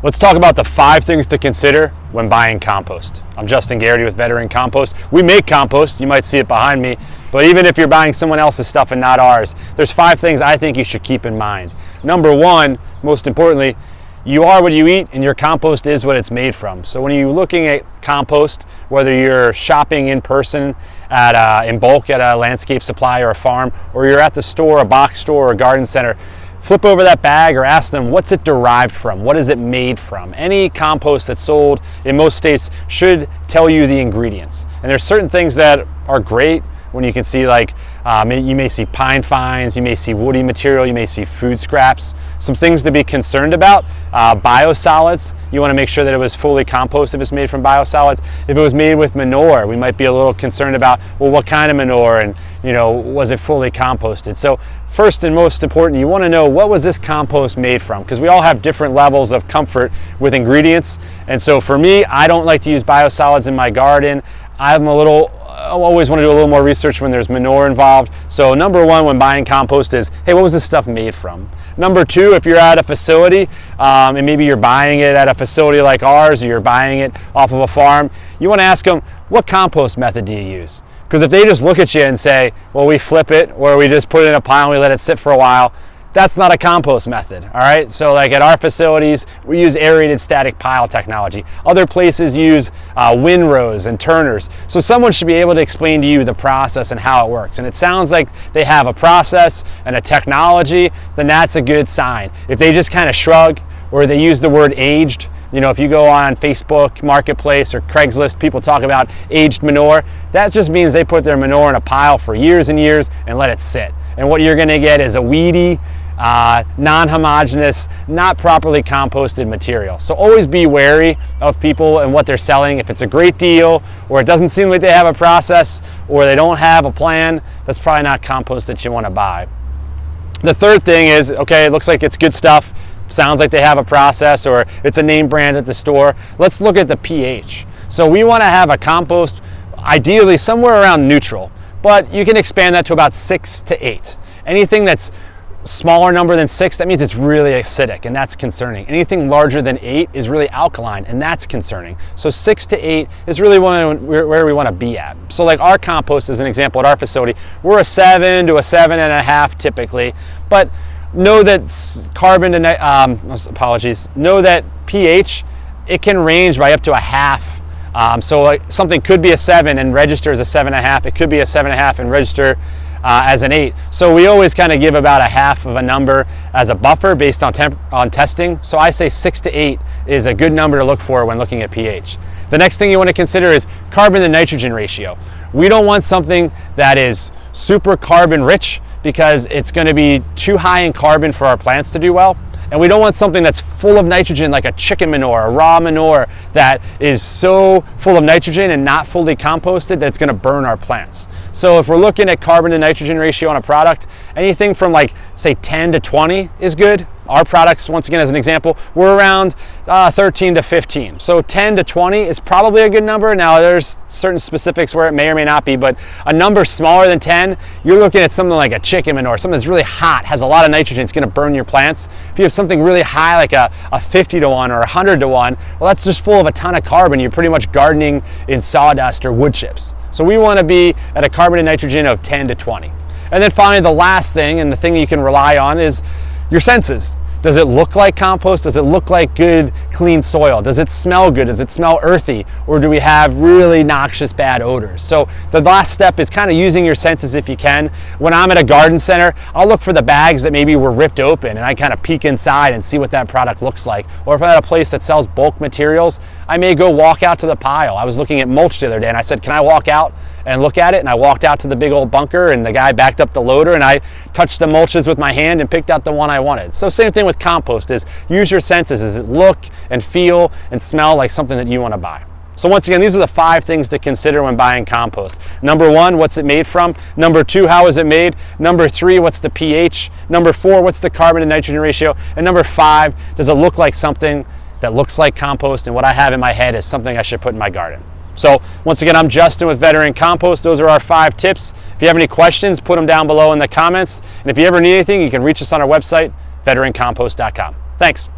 Let's talk about the 5 things to consider when buying compost. I'm Justin Garrity with Veteran Compost. We make compost, you might see it behind me, but even if you're buying someone else's stuff and not ours, there's 5 things I think you should keep in mind. Number 1, most importantly, you are what you eat and your compost is what it's made from. So when you're looking at compost, whether you're shopping in person in bulk at a landscape supply or a farm, or you're at the store, a box store or a garden center, flip over that bag or ask them, what's it derived from? What is it made from? Any compost that's sold in most states should tell you the ingredients. And there's certain things that are great when you can see, like you may see pine fines, you may see woody material, you may see food scraps. Some things to be concerned about, biosolids. You want to make sure that it was fully compost if it's made from biosolids. If it was made with manure, we might be a little concerned about, well, what kind of manure, and was it fully composted? So first and most important, you want to know, what was this compost made from? Because we all have different levels of comfort with ingredients. And so for me, I don't like to use biosolids in my garden. I always want to do a little more research when there's manure involved. So number 1 when buying compost is, hey, what was this stuff made from? Number 2, if you're at a facility and maybe you're buying it at a facility like ours, or you're buying it off of a farm, you want to ask them, what compost method do you use? Because if they just look at you and say, well, we flip it, or we just put it in a pile and we let it sit for a while, that's not a compost method, all right? So like at our facilities, we use aerated static pile technology. Other places use windrows and turners. So someone should be able to explain to you the process and how it works. And it sounds like they have a process and a technology, then that's a good sign. If they just kind of shrug, or they use the word aged, if you go on Facebook Marketplace or Craigslist, people talk about aged manure, that just means they put their manure in a pile for years and years and let it sit. And what you're gonna get is a weedy, non-homogeneous, not properly composted material. So always be wary of people and what they're selling. If it's a great deal, or it doesn't seem like they have a process, or they don't have a plan, that's probably not compost that you wanna buy. The third thing is, okay, it looks like it's good stuff, sounds like they have a process, or it's a name brand at the store. Let's look at the pH. So we wanna have a compost ideally somewhere around neutral, but you can expand that to about 6 to 8. Anything that's smaller number than 6, that means it's really acidic, and that's concerning. Anything larger than 8 is really alkaline, and that's concerning. So 6 to 8 is really where we want to be at. So like our compost, as an example, at our facility, we're a 7 to a 7.5 typically, but know that know that pH, it can range by up to a half. So like something could be a 7 and register as a 7.5. It could be a 7.5 and register as an 8. So we always kind of give about a half of a number as a buffer based on testing. So I say 6 to 8 is a good number to look for when looking at pH. The next thing you want to consider is carbon to nitrogen ratio. We don't want something that is super carbon rich, because it's going to be too high in carbon for our plants to do well. And we don't want something that's full of nitrogen, like a chicken manure, a raw manure that is so full of nitrogen and not fully composted that it's going to burn our plants. So if we're looking at carbon to nitrogen ratio on a product, anything from like say 10 to 20 is good. Our products, once again as an example, we're around 13 to 15. So 10 to 20 is probably a good number. Now there's certain specifics where it may or may not be, but a number smaller than 10, you're looking at something like a chicken manure, something that's really hot, has a lot of nitrogen, it's gonna burn your plants. If you have something really high like a 50 to 1 or 100 to 1, well, that's just full of a ton of carbon. You're pretty much gardening in sawdust or wood chips. So we wanna be at a carbon to nitrogen of 10 to 20. And then finally, the last thing, and the thing you can rely on, is your senses. Does it look like compost? Does it look like good, clean soil? Does it smell good? Does it smell earthy? Or do we have really noxious, bad odors? So the last step is kind of using your senses if you can. When I'm at a garden center, I'll look for the bags that maybe were ripped open, and I kind of peek inside and see what that product looks like. Or if I'm at a place that sells bulk materials, I may go walk out to the pile. I was looking at mulch the other day, and I said, can I walk out and look at it? And I walked out to the big old bunker, and the guy backed up the loader, and I touched the mulches with my hand and picked out the one I wanted. So same thing with compost, is use your senses. Does it look and feel and smell like something that you want to buy? So once again, these are the 5 things to consider when buying compost. Number 1, what's it made from? Number 2, how is it made? Number 3, what's the pH? Number 4, what's the carbon to nitrogen ratio? And number 5, does it look like something that looks like compost, and what I have in my head is something I should put in my garden? So once again, I'm Justin with Veteran Compost. Those are our 5 tips. If you have any questions, put them down below in the comments. And if you ever need anything, you can reach us on our website, veterancompost.com. Thanks.